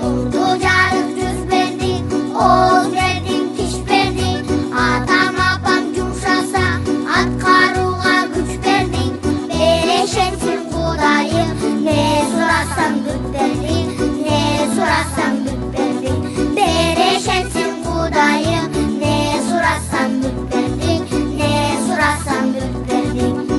Urdu jarık yüz verdin, oğuz verdin, tiş verdin. Atam apam yumşasa, at karuğa güç verdin. Bereşetsin Kudayım, ne sorarsan güç verdin, ne sorarsan güç verdin. Bereşetsin Kudayım, ne sorarsan güç verdin, ne sorarsan güç verdin.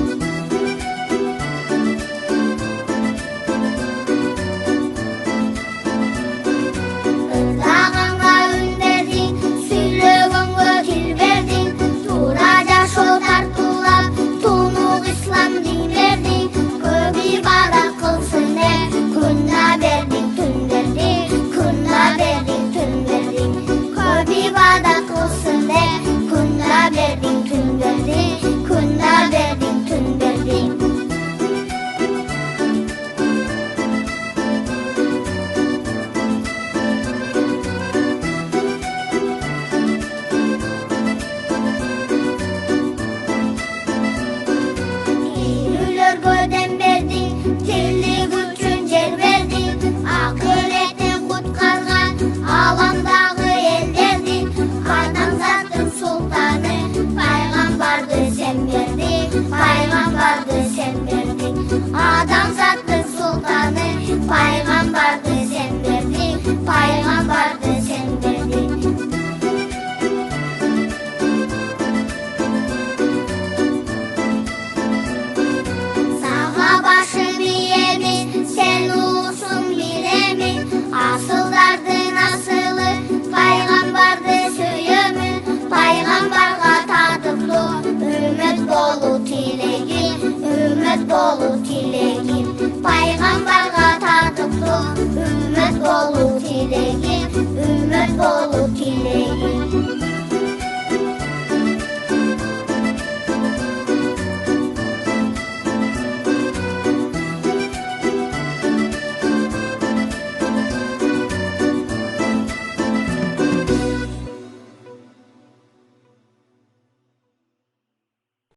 Özlağanğa ün verdin, süylөгөнгө til verdin. Tuğra жашоо тартуулап, тунук ислам дин бердиң. Көп ибадат кылсын деп, күнә бердиң, түн бердиң, күнә бердиң, түн бердиң. Көп ибадат кылсын деп, күнә бердиң, түн бердиң, күнә бердиң, түн бердиң. Үйлөргө дем бердиң, тирлик үчүн жер бердиң. Акыреттен куткарган аламдагы элдерди. Адамзаттын султаны, пайгамбарды сен бердиң, пайгамбарды сен бердиң. Адамзаттын султаны, пайгамбарды сен бердиң, пайгамбарды сен бердиң. Сага башым ийемин, сен улусуң билемин. Асылдардын асылы, пайгамбарды сүйөмүн. Пайгамбарга татыктуу, үммөт болуу тилегим, үммөт болуу тилегим. Пайгамбарга татыктуу, үммөт болуу тилегим, үммөт болуу тилегим.